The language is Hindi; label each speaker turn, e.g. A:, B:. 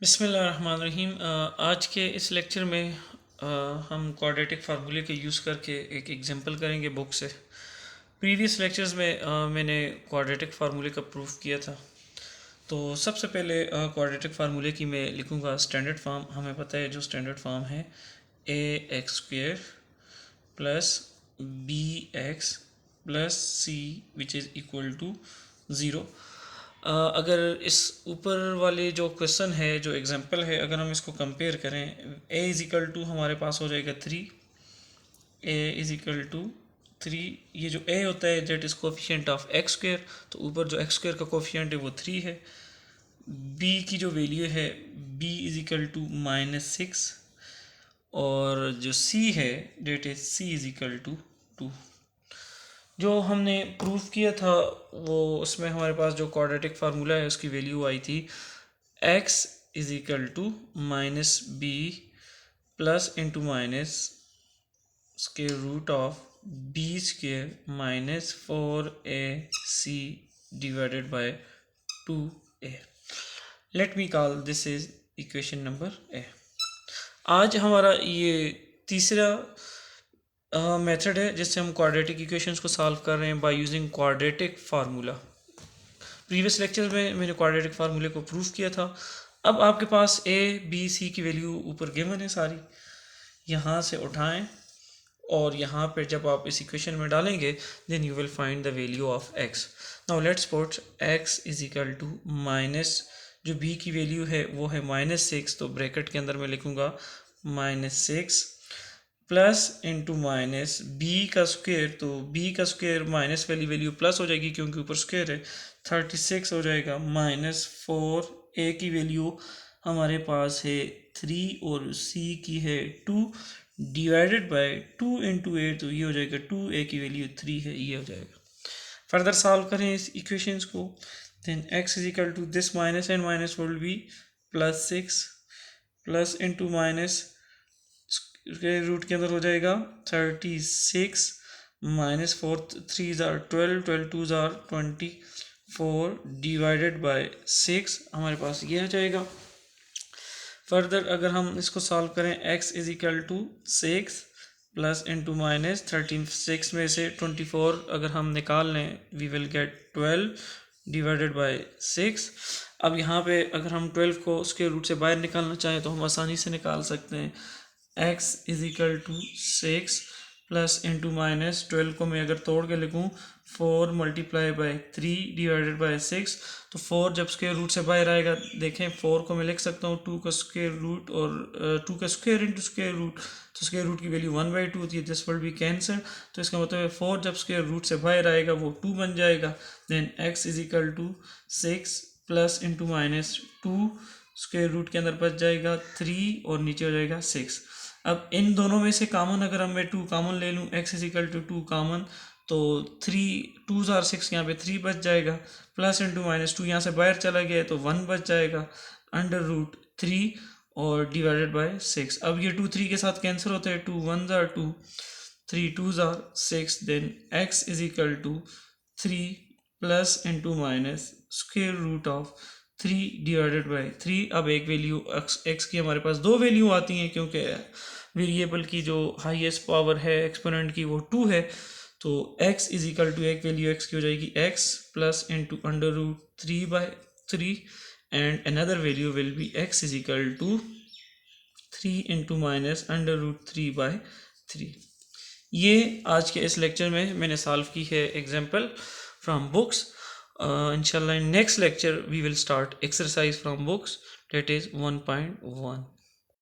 A: बिस्मिल्लाहिर्रहमानिर्रहीम। आज के इस लेक्चर में हम क्वाड्रेटिक फार्मूले के यूज़ करके एक एग्जांपल करेंगे बुक से। प्रीवियस लेक्चर्स में मैंने क्वाड्रेटिक फार्मूले का प्रूफ किया था। तो सबसे पहले क्वाड्रेटिक फार्मूले की मैं लिखूँगा स्टैंडर्ड फॉर्म। हमें पता है जो स्टैंडर्ड फॉर्म है ax² plus bx plus c which is equal to 0। अगर इस ऊपर वाले जो क्वेश्चन है, जो एग्जांपल है, अगर हम इसको कंपेयर करें, a इज़ इक्वल टू हमारे पास हो जाएगा 3, a इज़ इक्वल टू 3। ये जो a होता है that is coefficient of x², तो ऊपर जो x² का कोफिशिएंट है वो 3 है। b की जो वैल्यू है b इज़ इक्वल टू -6, और जो c है that is c is equal to 2। जो हमने प्रूफ किया था वो उसमें हमारे पास जो क्वाड्रेटिक फार्मूला है उसकी वैल्यू आई थी x is equal to -b plus into minus square root of b² -4ac divided by 2a। Let me call this is equation number a। आज हमारा ये तीसरा मेथड है जिससे हम क्वाड्रेटिक इक्वेशंस को सॉल्व कर रहे हैं by using quadratic formula. Previous lecture में मैंने क्वाड्रेटिक फार्मूले को प्रूफ किया था। अब आपके पास a b c की वैल्यू ऊपर गिवन है सारी, यहाँ से उठाएं और यहाँ पर जब आप इस इक्वेशन में डालेंगे then you will find the value of x। Now let's put x is equal to minus, जो b की वैल्यू है वो है -6, तो ब्रैकेट के अंदर मैं लिखूँगा -6 प्लस इंटू माइनस बी का स्क्वायर, तो b का स्क्वायर माइनस वाली वैल्यू प्लस हो जाएगी क्योंकि ऊपर स्क्वायर है, 36 हो जाएगा -4। a की वैल्यू हमारे पास है 3 और c की है 2 डिवाइडेड बाय 2 इंटू 8, तो ये हो जाएगा 2, a की वैल्यू 3 है, ये हो जाएगा। फर्दर सॉल्व करें इस इक्वेशंस को, then x is equal to this minus and minus will be +6 plus into minus square root के अंदर हो जाएगा 36 -4, 3 ज़ार 12, 12 2 ज़ार 24 डिवाइडेड बाय 6, हमारे पास ये आ जाएगा। फर्दर अगर हम इसको सॉल्व करें, x is equal to 6 plus into minus 36 में से 24 अगर हम निकाल लें we will get 12 divided by 6। अब यहाँ पे अगर हम 12 को स्क्वायर रूट से बाहर निकालना चाहें तो हम आसानी से निकाल सकते हैं। x is equal to 6 plus into minus 12 को मैं अगर तोड़ के लिखूँ 4 मल्टीप्लाई बाय 3 डिवाइडेड बाय 6, तो 4 जब स्क्वायर रूट से बाहर आएगा, देखें 4 को मैं लिख सकता हूँ 2 का स्क्वायर रूट और 2 का स्क्वायर इंटू स्क्वायर रूट, तो स्क्वायर रूट की वैल्यू 1/2 होती है, दिस विल बी कैंसर। तो इसका मतलब है 4 जब स्क्वायर रूट से बाहर आएगा वो 2 बन जाएगा। Then x is equal to 6 plus into minus 2 square root के अंदर बच जाएगा 3 और नीचे हो जाएगा 6। अब इन दोनों में से कॉमन अगर हम मैं 2 कॉमन ले लूँ, x is equal to 2 common, तो 3 2 ज़ार 6, यहाँ पे 3 बच जाएगा, प्लस इंटू माइनस 2 यहाँ से बाहर चला गया तो 1 बच जाएगा, अंडर रूट 3 और डिवाइडेड बाय 6। अब ये 2 3 के साथ कैंसिल होते हैं, 2 1 ज़ार 2, 3 2 ज़ार 6, then x is equal to 3 plus into minus square root of 3 divided by 3। अब एक वैल्यू x की हमारे पास दो वैल्यू आती हैं क्योंकि वेरिएबल की जो हाईएस्ट पावर है एक्सपोनेंट की वो 2 है, तो x इज इक्वल टू एक वैल्यू x की हो जाएगी x plus into under root 3/3 and another value will be x is equal to 3 into minus under root 3/3। ये आज के इस लेक्चर में मैंने सॉल्व की है example from books. Inshallah in next lecture we will start exercise from books, that is 1.1.